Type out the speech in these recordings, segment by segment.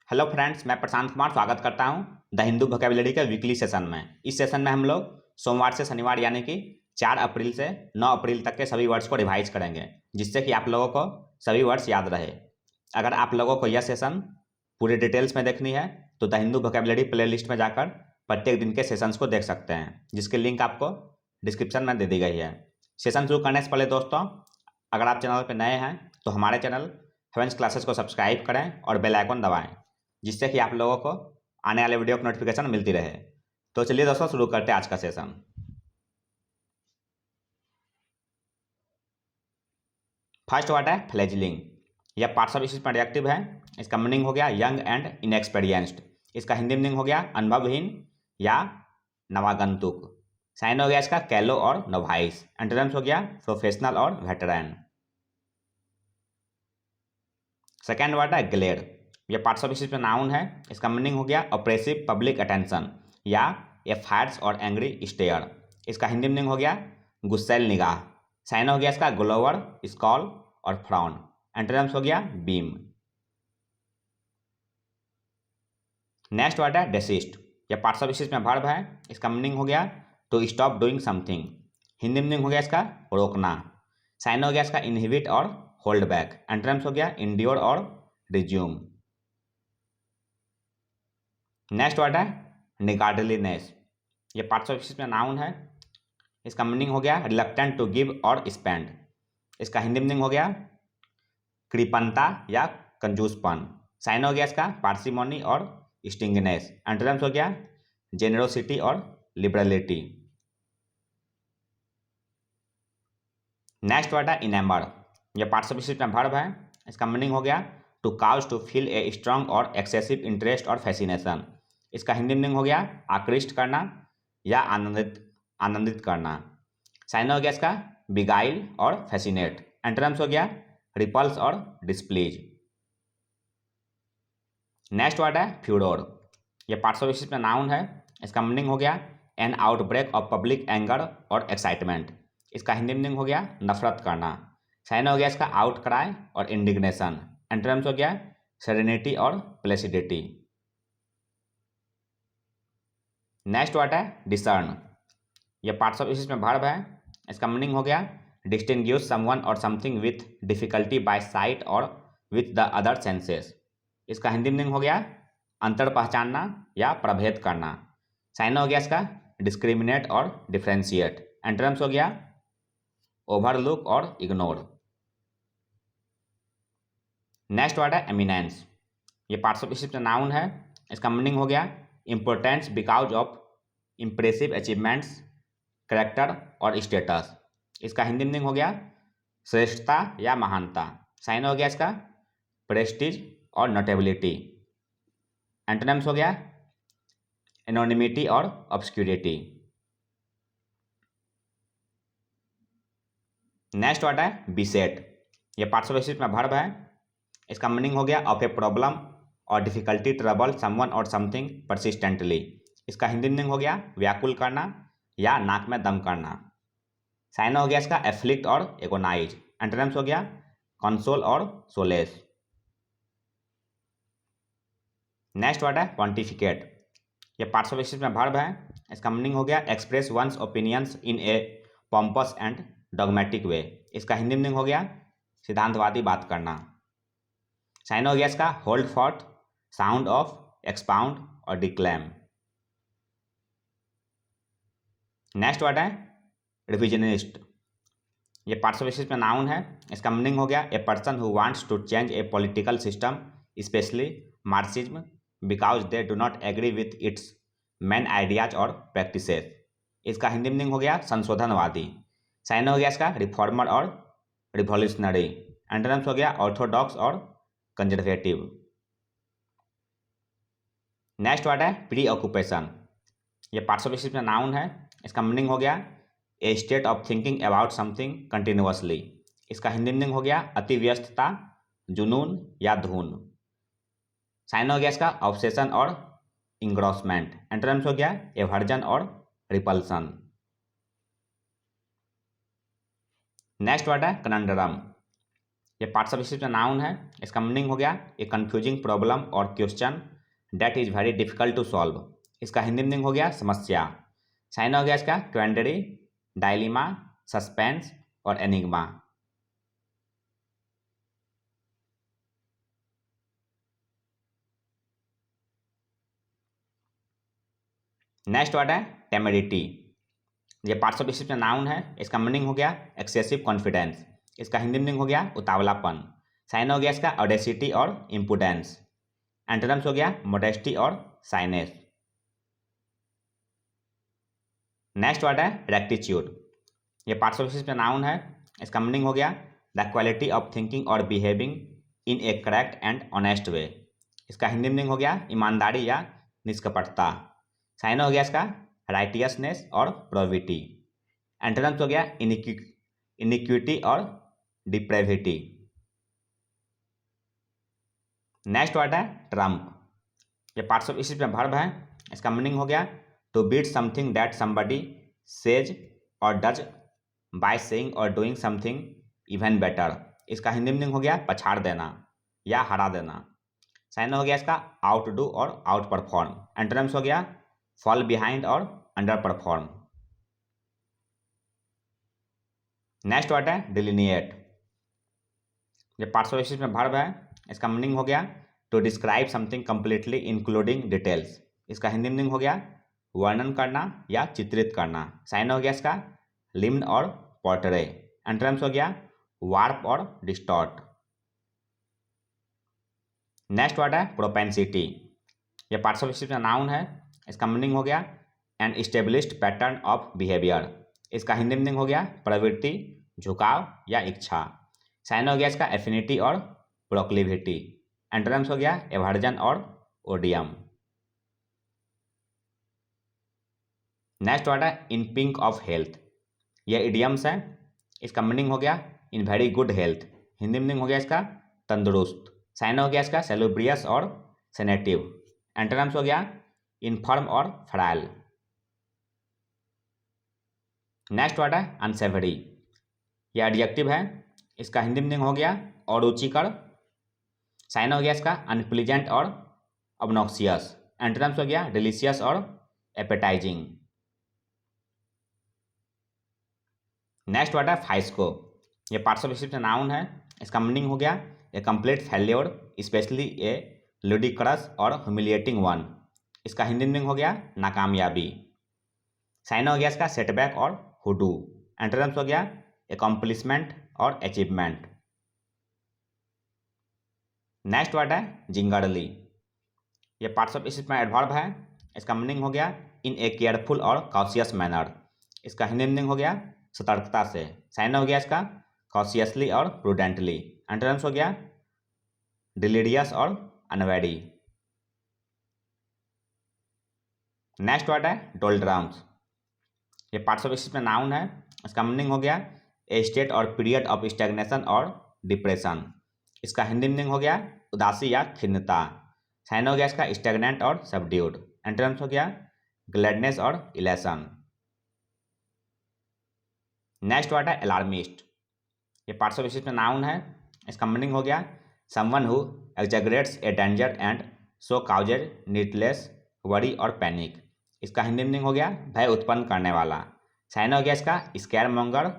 Hello friends, मैं प्रशांत कुमार स्वागत करता हूं द हिंदू वोकेबुलरी के वीकली सेशन में। इस सेशन में हम लोग सोमवार से शनिवार यानी कि 4 अप्रैल से 9 अप्रैल तक के सभी वर्ड्स को रिवाइज करेंगे, जिससे कि आप लोगों को सभी वर्ड्स याद रहे। अगर आप लोगों को यह सेशन पूरी डिटेल्स में देखनी है तो the Hindu vocabulary play list में जाकर प्रत्येक दिन के सेशंस को देख सकते हैं, जिसकी लिंक आपको डिस्क्रिप्शन में दे दी गई है। सेशन शुरू करने से पहले दोस्तों, अगर आप चैनल पर नए हैं तो हमारे चैनल हेवेंस क्लासेस को सब्सक्राइब करें और बेल आइकन दबाएं, जिससे कि आप लोगों को आने वाले वीडियो की नोटिफिकेशन मिलती रहे। तो चलिए दोस्तों, शुरू करते हैं आज का सेशन। फर्स्ट वर्ड है फ्लेजलिंग। यह पार्ट्स ऑफ स्पीच में एडजेक्टिव है। इसका मीनिंग हो गया यंग एंड इनएक्सपीरियंस्ड। इसका हिंदी मीनिंग हो गया अनुभवहीन या नवागंतुक। साइन हो गया इसका कैलो और नोवाइस। एंटोनिम्स हो गया प्रोफेशनल और वेटरन। सेकेंड वर्ड है ग्लेड। यह पार्ट्स ऑफ स्पीच में नाउन है। इसका मीनिंग हो गया ऑप्रेसिव पब्लिक अटेंशन या ए फायर्स और एंग्री स्टेयर। इसका हिंदी मीनिंग हो गया गुस्सैल निगाह। साइन हो गया इसका ग्लोवर, स्कॉल और फ्राउन। एंटोनिम्स हो गया बीम। नेक्स्ट वर्ड है डेसिस्ट। यह पार्ट्स ऑफ स्पीच में वर्ब है। इसका मीनिंग हो गया to stop doing something. Hindi meaning हो गया इसका रोकना। साइन हो गया इसका इनहिबिट और होल्ड बैक। एंटोनिम्स हो गया इंड्योर और रिज्यूम। नेक्स्ट वर्ड है निगार्डलीनेस। ये पार्ट्स ऑफ स्पीच में नाउन है। इसका मीनिंग हो गया रिलक्टेंट टू गिव और स्पेंड। इसका हिंदी मीनिंग हो गया कृपणता या कंजूसपन। साइन हो गया इसका पार्सिमोनी और स्टिंगनेस। एंटोनिम्स हो गया जेनरोसिटी और लिबरलिटी। नेक्स्ट वर्ड है इनेमर। यह पार्ट्स ऑफ स्पीच में वर्ब है। इसका मीनिंग हो गया to cause to feel a strong और एक्सेसिव इंटरेस्ट और फैसिनेशन। इसका हिंदी मीनिंग हो गया आकृष्ट करना या आनंदित करना। साइन हो गया इसका बिगाइल और फैसिनेट। एंटोनिम्स हो गया रिपल्स और डिस्प्लीज। नेक्स्ट वर्ड है फ्यूरोर। यह पार्ट्स ऑफ स्पीच में नाउन है। इसका मीनिंग हो गया N outbreak of public anger और एक्साइटमेंट। इसका हिंदी मीनिंग हो गया नफरत करना। साइन हो गया इसका आउट क्राई और इंडिग्नेशन। एंटोनिम्स हो गया सेरेनिटी और प्लेसिडिटी। नेक्स्ट वर्ड है डिसर्न। यह पार्ट्स ऑफ स्पीच में वर्ब है। इसका मीनिंग हो गया डिस्टिंग्विश समवन और something with difficulty by sight और विथ द अदर सेंसेस। इसका हिंदी मीनिंग हो गया अंतर पहचानना या प्रभेद करना। साइन हो गया इसका डिस्क्रिमिनेट और डिफ्रेंशिएट। एंटोनिम्स हो गया ओवरलुक और इग्नोर। नेक्स्ट वर्ड है एमिनेंस। ये पार्ट्स ऑफ स्पीच में नाउन है। इसका मीनिंग हो गया importance because of impressive achievements, character और स्टेटस। इसका हिंदी मीनिंग हो गया श्रेष्ठता या महानता। साइन हो गया इसका प्रेस्टीज और नोटेबिलिटी। एंटोनिम्स हो गया एनोनिमिटी और ऑब्सक्यूरिटी। नेक्स्ट वर्ड है बिसेट। ये पार्ट्स ऑफ स्पीच में वर्ब है। इसका मीनिंग हो गया ऑफ ए प्रॉब्लम और डिफिकल्टी ट्रबल समवन और समथिंग परसिस्टेंटली। इसका हिंदी मीनिंग हो गया व्याकुल करना या नाक में दम करना। साइन हो गया इसका एफ्लिक्ट और एगोनाइज। एंटोनिम्स हो गया कंसोल और सोलेस। नेक्स्ट वर्ड है पॉन्टिफिकेट। ये पार्ट्स ऑफ स्पीच में वर्ब है। इसका मीनिंग हो गया express once opinions in a pompous and dogmatic way. इसका हिंदी मीनिंग हो गया सिद्धांतवादी बात करना। साइन हो गया इसका hold forth, sound off, expound और डिक्लेम। नेक्स्ट वर्ड है रिविजनिस्ट। ये पार्ट्स ऑफ स्पीच में नाउन है। इसका मीनिंग हो गया a person who wants to change a political system especially Marxism because they do not agree with its main ideas और practices. इसका हिंदी मीनिंग हो गया संशोधनवादी। साइन हो गया इसका रिफॉर्मर और रिवॉल्यूशनरी। एंटोनिम्स हो गया ऑर्थोडॉक्स और कंजर्वेटिव। नेक्स्ट वर्ड है प्री ऑक्यूपेशन। ये पार्ट्स ऑफ स्पीच में नाउन है। इसका मीनिंग हो गया a state of thinking about something continuously. इसका हिंदी मीनिंग हो गया अति व्यस्तता, जुनून या धुन। साइन हो गया इसका ऑब्सेशन और इंग्रॉसमेंट। एंटोनिम्स हो गया एवर्जन और रिपल्सन। नेक्स्ट वर्ड है कनंडरम। ये पार्ट्स ऑफ स्पीच में नाउन है, इसका मीनिंग हो गया ए कंफ्यूजिंग प्रॉब्लम और question that is very difficult to solve. इसका हिंदी मीनिंग हो गया समस्या। साइन हो गया इसका क्वेंडरी, डायलिमा, सस्पेंस और एनिग्मा। नेक्स्ट वर्ड है टेमेडिटी। ये पार्ट्स ऑफ स्पीच में नाउन है, इसका मीनिंग हो गया एक्सेसिव कॉन्फिडेंस। इसका हिंदी मीनिंग हो गया उतावलापन। साइन हो गया इसका ऑडेसिटी और इम्पुडेंस। एंटोनिम्स हो गया मोडेस्टी और साइनेस। नेक्स्ट वर्ड है रेक्टिट्यूड। ये पार्ट्स ऑफ स्पीच में नाउन है, इसका मीनिंग हो गया द क्वालिटी ऑफ थिंकिंग और behaving in a correct and honest way. इसका हिंदी मीनिंग हो गया ईमानदारी या निष्कपटता। साइन हो गया इसका राइटियसनेस और प्रोविटी। एंटोनिम्स हो गया इनिक्विटी और डिप्रेविटी। नेक्स्ट वर्ड है ट्रम्प। ये पार्ट्स ऑफ स्पीच में वर्ब है, इसका मीनिंग हो गया to beat something that somebody says और डज बाय सेइंग और डूइंग समथिंग इवन बेटर। इसका हिंदी मीनिंग हो गया पछाड़ देना या हरा देना। साइन हो गया इसका आउट डू और आउट परफॉर्म। एंटोनिम्स हो गया फॉल बिहाइंड और अंडर परफॉर्म। नेक्स्ट वर्ड है डिलिनिएट। ये पार्ट्स ऑफ स्पीच में वर्ब है, इसका मीनिंग हो गया to describe something completely including details. इसका हिंदी मीनिंग हो गया वर्णन करना या चित्रित करना। साइन हो गया इसका लिम्न और पोर्ट्रे। एंटोनिम्स हो गया वार्प और डिस्टॉर्ट। नेक्स्ट वर्ड है प्रोपेंसिटी। ये पार्ट्स ऑफ स्पीच में नाउन है, इसका मीनिंग हो गया an established pattern of behaviour. इसका हिंदी मीनिंग हो गया प्रवृत्ति, झुकाव या इच्छा। साइन हो गया इसका एफिनिटी और प्रोक्लिविटी। एंटोनिम्स हो गया एवर्जन और ओडियम। नेक्स्ट वर्ड है इन पिंक ऑफ हेल्थ। यह इडियम्स है, इसका मीनिंग हो गया in very good health. Hindi meaning हो गया इसका तंदुरुस्त। साइन हो गया इसका सेलुब्रियस और सेनेटिव। एंटोनिम्स हो गया इनफर्म और फ्राइल। नेक्स्ट वर्ड है अनसेवरी। यह एडजेक्टिव है, इसका हिंदी मीनिंग हो गया अरुचिकर। साइन हो गया इसका अनप्लीजेंट और ऑब्नॉक्सियस। एंटोनिम्स हो गया डिलीशियस और एपेटाइजिंग। नेक्स्ट वर्ड है फाइस्को। ये पार्ट्स ऑफ स्पीच में नाउन है, इसका मीनिंग हो गया ए कंप्लीट फेल्योर स्पेशली ए लुडिक्रस और ह्यूमिलिएटिंग वन। इसका हिंदी मीनिंग हो गया नाकामयाबी। साइन हो गया इसका सेटबैक और हुडू। एंटोनिम्स हो गया एकम्प्लिशमेंट और अचीवमेंट। नेक्स्ट वर्ड है जिंगरली। ये पार्ट्स ऑफ स्पीच में एडवर्ब है, इसका मीनिंग हो गया इन ए केयरफुल और कॉशियस मैनर। इसका हिंदी मीनिंग हो गया सतर्कता से। साइन हो गया इसका कॉशियसली और प्रूडेंटली। एंटोनिम्स हो गया डिलीरियस और अनवेडी। नेक्स्ट वर्ड है डोल्ड्रम्स। ये पार्ट्स ऑफ स्पीच में नाउन है, इसका मीनिंग हो गया ए स्टेट और पीरियड ऑफ स्टैग्नेशन और डिप्रेशन। इसका हिंदी मीनिंग हो गया उदासी या खिन्नता। साइन हो गया इसका स्टैग्नेंट और सबड्यूड। एंटोनिम्स हो गया ग्लैडनेस और इलेशन। नेक्स्ट वर्ड है अलार्मिस्ट। ये पार्ट्स ऑफ स्पीच में नाउन है, इसका मीनिंग हो गया someone who exaggerates a danger and so causes needless worry और पैनिक। इसका हिंदी मीनिंग हो गया भय उत्पन्न करने वाला। साइन हो गया इसका स्कैर मॉन्गर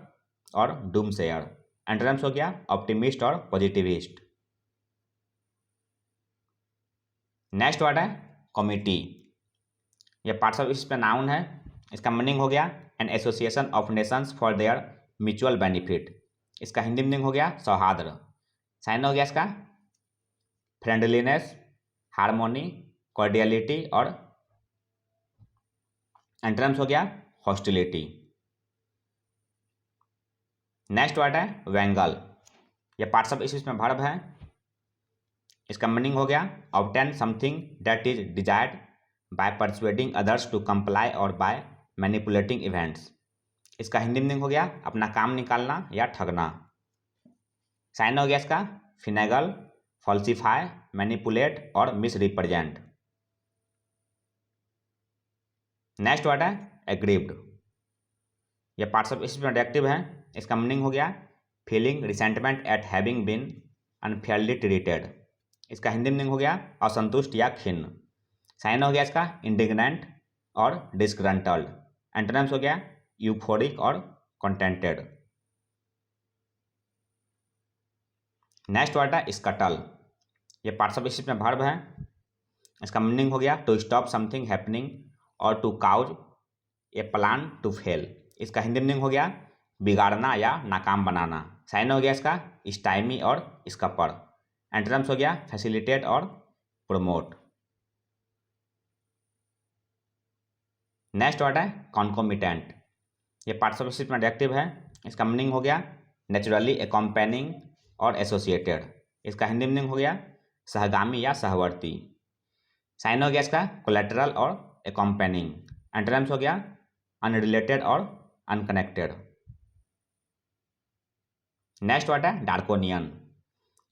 और डूम सेयर। एंटोनिम्स हो गया ऑप्टिमिस्ट और पॉजिटिविस्ट। नेक्स्ट वर्ड है कमिटी। ये पार्ट्स ऑफ स्पीच में नाउन है, इसका मीनिंग हो गया an association of Nations for their mutual benefit. इसका हिंदी मीनिंग हो गया सौहार्द। साइन हो गया इसका फ्रेंडलीनेस, हार्मोनी, कॉर्डियलिटी और एंटोनिम्स हो गया हॉस्टिलिटी। नेक्स्ट वर्ड है वेंगल। ये पार्ट्स ऑफ स्पीच में वर्ब है, इसका मीनिंग हो गया obtain something that is desired by persuading others to comply और बाय मैनिपुलेटिंग इवेंट्स। इसका हिंदी मीनिंग हो गया अपना काम निकालना या ठगना। साइन हो गया इसका फिनेगल, फॉल्सिफाई, मैनिपुलेट और मिस रिप्रेजेंट। नेक्स्ट वर्ड है एग्रीव्ड। यह पार्ट्स ऑफ स्पीच में एडजेक्टिव है, इसका मीनिंग हो गया feeling resentment at having been unfairly treated. इसका हिंदी मीनिंग हो गया असंतुष्ट या खिन्न। साइन हो गया इसका इंडिग्नेंट और डिस्ग्रंटल्ड। एंटोनिम्स हो गया यूफोरिक और कंटेंटेड। नेक्स्ट वर्ड है स्कटल। ये पार्टिसिपल में वर्ब है। इसका मीनिंग हो गया टू स्टॉप समथिंग हैपनिंग और to cause a plan to fail. इसका हिंदी मीनिंग हो गया बिगाड़ना या नाकाम बनाना। साइन हो गया इसका स्टाइमी और स्कपर। एंटोनिम्स हो गया फैसिलिटेट और प्रोमोट। नेक्स्ट वर्ड है कॉन्कोमिटेंट। ये पार्टिसिपल में एडजेक्टिव है। इसका मीनिंग हो गया नेचुरली एकम्पेनिंग और एसोसिएटेड। इसका हिंदी मीनिंग हो गया सहगामी या सहवर्ती। साइन हो गया इसका कोलेटरल और एकम्पेनिंग। एंटोनिम्स हो गया अनरिलेटेड और अनकनेक्टेड। नेक्स्ट वर्ड है डार्कोनियन।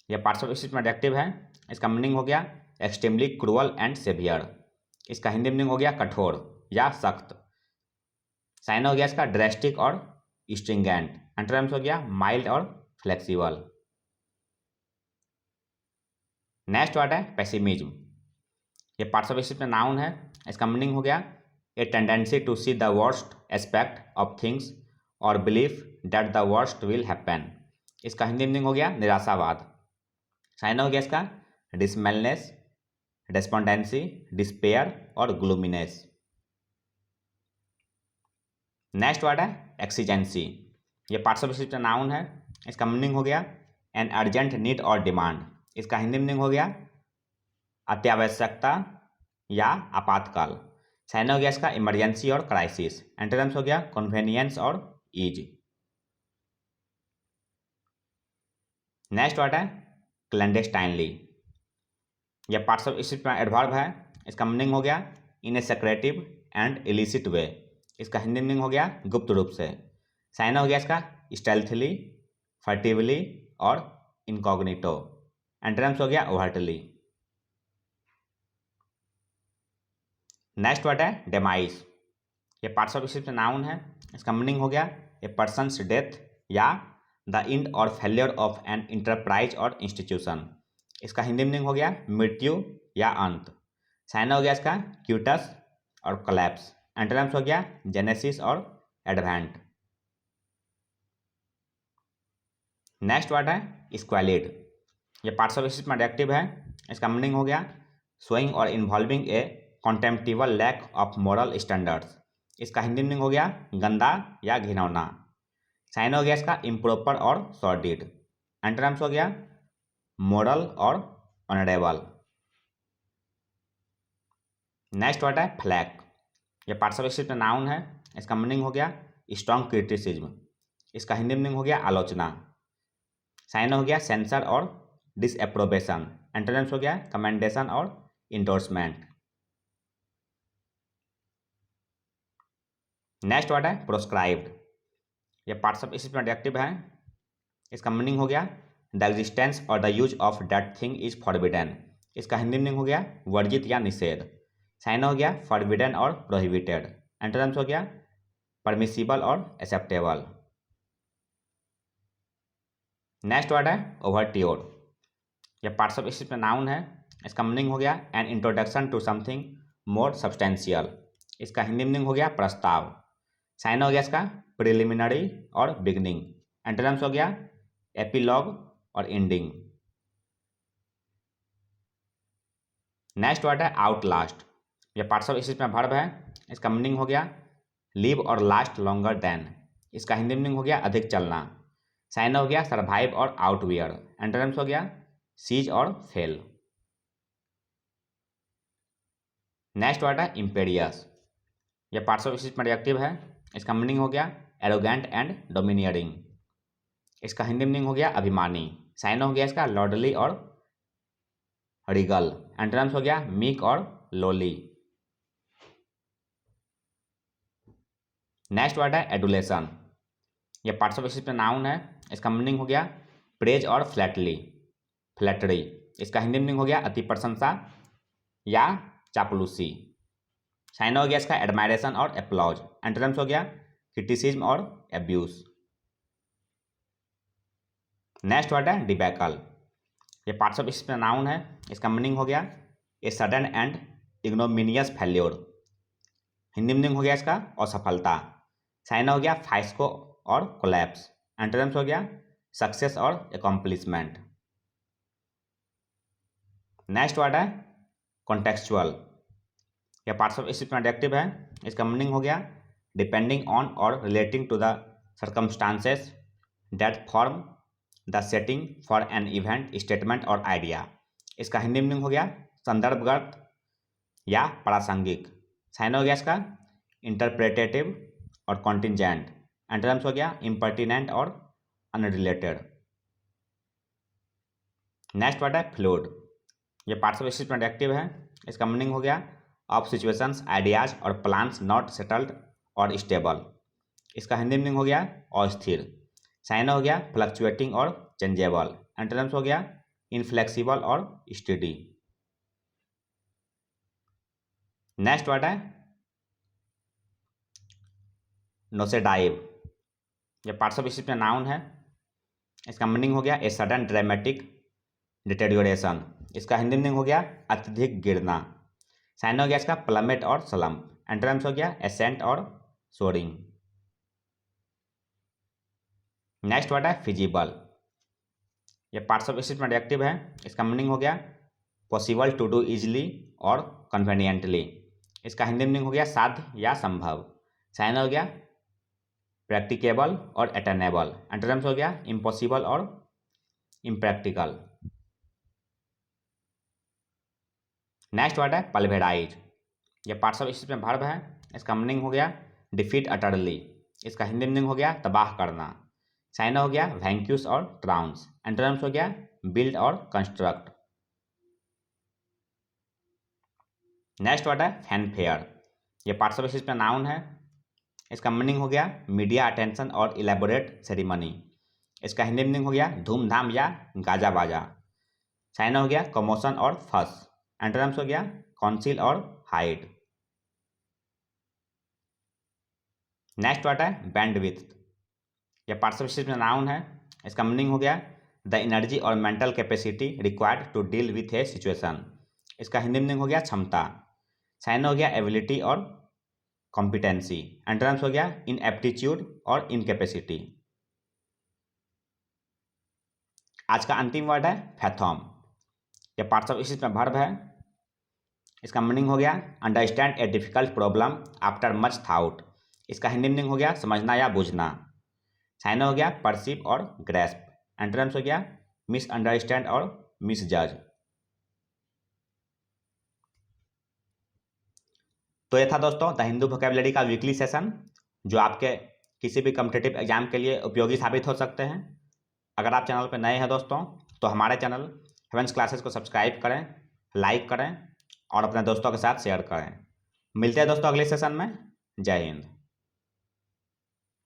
यह पार्टिसिपल में एडजेक्टिव है। इसका मीनिंग हो गया एक्सट्रीमली क्रूअल एंड सेवियर। इसका हिंदी मीनिंग हो गया कठोर या सख्त। साइन हो गया इसका ड्रेस्टिक और स्ट्रिंगेंट। एंटोनिम्स हो गया माइल्ड और फ्लेक्सिबल। नेक्स्ट वर्ड है पेसिमिज्म। ये पार्टिसिपल में नाउन है। इसका मीनिंग हो गया a tendency to see the worst aspect of things और belief that the worst will happen. इसका हिंदी मीनिंग हो गया निराशावाद। साइन हो गया इसका डिसमेलनेस, डेस्पोंडेंसी, डिस्पेयर और ग्लूमिनेस। नेक्स्ट वर्ड है एक्सीजेंसी। ये पार्टिसिपल में नाउन है। इसका मीनिंग हो गया एन अर्जेंट नीड और डिमांड। इसका हिंदी मीनिंग हो गया अत्यावश्यकता या आपातकाल। साइन हो गया इसका इमरजेंसी और क्राइसिस। एंटोनिम्स हो गया कन्वेनियंस और ईज। नेक्स्ट वर्ड है क्लैंडेस्टाइनली। यह पार्टिसिपल में एडवर्ब है। इसका मीनिंग हो गया इन ए सेक्रेटिव एंड इलिसिट वे। इसका हिंदी मीनिंग हो गया गुप्त रूप से। साइन हो गया इसका स्टेल्थली, फर्टिवली और इनकॉग्निटो। एंटोनिम्स हो गया ओवर्टली। नेक्स्ट वर्ड है डेमाइस। ये पार्टिसिपल में नाउन है। इसका मीनिंग हो गया ए पर्सन्स डेथ या द एंड और फेलियर ऑफ एन इंटरप्राइज और इंस्टीट्यूशन। इसका हिंदी मीनिंग हो गया मृत्यु या अंत। साइन हो गया इसका क्यूटस और कोलैप्स। एंटोनिम्स हो गया जेनेसिस और एडवेंट। नेक्स्ट वर्ड है स्क्वैलिड। ये पार्टिसिपल में एडजेक्टिव है। इसका मीनिंग हो गया शोइंग और involving a contemptible lack of moral standards. इसका हिंदी मीनिंग हो गया गंदा या घिनौना। साइन हो गया इसका इम्प्रॉपर और सॉर्डिड। एंटोनिम्स हो गया मोरल और ऑनरेबल। नेक्स्ट वर्ड है फ्लैक। यह पार्टिसिपल में नाउन है। इसका मीनिंग हो गया स्ट्रॉन्ग क्रिटिसिज्म। इसका हिंदी मीनिंग हो गया आलोचना। साइन हो गया सेंसर और डिसएप्रोबेशन। एंटोनिम्स हो गया कमेंडेशन और इंडोर्समेंट। नेक्स्ट वर्ड है प्रोस्क्राइब्ड। यह पार्टिसिपल में एडजेक्टिव है। इसका मीनिंग हो गया द एग्जिस्टेंस और the use of that thing is forbidden. इसका हिंदी मीनिंग हो गया वर्जित या निषेध। साइन हो गया फॉरबिडन और प्रोहिबिटेड। एंटोनिम्स हो गया परमिसिबल और एक्सेप्टेबल। नेक्स्ट वर्ड है ओवरट्योर। यह पार्टिसिपल में नाउन है। इसका मीनिंग हो गया an introduction to something more substantial. इसका हिंदी मीनिंग हो गया प्रस्ताव। साइन हो गया इसका प्रिलिमिनरी और बिगनिंग। एंटोनिम्स हो गया एपिलॉग और एंडिंग। नेक्स्ट वर्ड है आउटलास्ट। यह पार्टिसिपल में वर्ब है। इसका मीनिंग हो गया लिव और लास्ट लॉन्गर देन। इसका हिंदी मीनिंग हो गया अधिक चलना। साइन हो गया सर्वाइव और आउटवियर। एंटोनिम्स हो गया सीज और फेल। नेक्स्ट वर्ड है इम्पेरियस। यह पार्टिसिपल में एडजेक्टिव है। इसका मीनिंग हो गया एरोगेंट एंड डोमिनियरिंग। इसका हिंदी मीनिंग हो गया अभिमानी। साइन हो गया इसका लॉर्डली और रिगल। एंटोनिम्स हो गया मीक और लोली। नेक्स्ट वर्ड है एडुलेशन। यह पार्टिसिपल में नाउन है। इसका मीनिंग हो गया प्रेज और फ्लैटरी। इसका हिंदी मीनिंग हो गया अति प्रशंसा या चापलूसी। साइन हो गया इसका एडमायरेशन और एप्लॉज। एंटोनिम्स हो गया क्रिटिसिज्म और एब्यूज। नेक्स्ट वर्ड है डिबैकल। ये पार्ट्स ऑफ स्पीच में नाउन है, इसका मीनिंग हो गया a sudden and ignominious failure. Hindi meaning हो गया इसका असफलता। चाइना हो गया फाइस्को और कोलैप्स। एंटोनिम्स हो गया सक्सेस और अकॉम्प्लिशमेंट। नेक्स्ट वर्ड है कॉन्टेक्चुअल। यह पार्ट्स ऑफ स्पीच में एडजेक्टिव है, इसका मीनिंग हो गया डिपेंडिंग ऑन और relating to the circumstances that form the setting for an event, statement और आइडिया। इसका हिंदी मीनिंग हो गया संदर्भगत या प्रासंगिक। साइन हो गया इसका इंटरप्रेटेटिव और कॉन्टिजेंट। एंटोनिम्स हो गया इम्पर्टिनेंट और अनरिलेटेड। नेक्स्ट वर्ड है फ्लूइड। ये पार्ट्स ऑफ स्पीच में एडजेक्टिव है, इसका मीनिंग हो गया ऑफ सिचुएशंस, आइडियाज और प्लान्स नॉट सेटल्ड और स्टेबल। इसका हिंदी मीनिंग हो गया अस्थिर। साइन हो गया फ्लक्चुएटिंग और चेंजेबल। एंटोनिम्स हो गया इनफ्लेक्सिबल और स्टेडी। नेक्स्ट वर्ड है नोसेडाइव। ये पार्ट्स ऑफ स्पीच में नाउन है, इसका मीनिंग हो गया ए सडन ड्रामेटिक डिटेरियोरेशन। इसका हिंदी मीनिंग हो गया अत्यधिक गिरना। साइन हो गया इसका प्लमेट और स्लम्प। एंटोनिम्स हो गया एसेंट और सोरिंग। नेक्स्ट वर्ड है फिजिबल। ये पार्ट्स ऑफ स्पीच में एडजेक्टिव है, इसका मीनिंग हो गया पॉसिबल टू डू इजिली और कन्वीनियंटली। इसका हिंदी मीनिंग हो गया साध्य या संभव। साइन हो गया प्रैक्टिकेबल और अटेनेबल। एंटोनिम्स हो गया इम्पॉसिबल और इम्प्रैक्टिकल। नेक्स्ट वर्ड है पल्वेराइज। ये पार्ट्स ऑफ स्पीच में वर्ब है, इसका मीनिंग हो गया डिफीट अटरली। इसका हिंदी मीनिंग हो गया तबाह करना। साइन हो गया वैंक्यूस और ट्राउंस। एंटोनिम्स हो गया बिल्ड और कंस्ट्रक्ट। नेक्स्ट वर्ड है फैनफेयर। ये पार्ट्स ऑफ स्पीच में नाउन है, इसका मीनिंग हो गया मीडिया अटेंशन और इलेबोरेट सेरेमनी। इसका हिंदी मीनिंग हो गया धूमधाम या गाजा बाजा। साइन हो गया कमोशन और फस। एंटोनिम्स हो गया काउंसिल और हाइड। नेक्स्ट वर्ड है बैंडविड्थ। यह पार्ट्स ऑफ स्पीच में नाउन है, इसका मीनिंग हो गया द एनर्जी और mental capacity required to deal with a situation. इसका हिंदी मीनिंग हो गया क्षमता। साइन हो गया एबिलिटी और कॉम्पिटेंसी। एंटोनिम्स हो गया इनएप्टीट्यूड और इनकैपेसिटी। आज का अंतिम वर्ड है फैथम। यह पार्ट्स ऑफ स्पीच में वर्ब है, इसका मीनिंग हो गया understand a difficult problem after much thought. इसका हिंदी मीनिंग हो गया समझना या बूझना। साइन हो गया परसीव और ग्रेस्प। एंटोनिम्स हो गया मिसअंडरस्टैंड और मिसजज। तो ये था दोस्तों द हिंदू वोकैबुलरी का वीकली सेशन, जो आपके किसी भी कॉम्पिटिटिव एग्जाम के लिए उपयोगी साबित हो सकते हैं। अगर आप चैनल पर नए हैं दोस्तों, तो हमारे चैनल हेवेंस क्लासेस को सब्सक्राइब करें, लाइक करें और अपने दोस्तों के साथ शेयर करें। मिलते हैं दोस्तों अगले सेशन में। जय हिंद।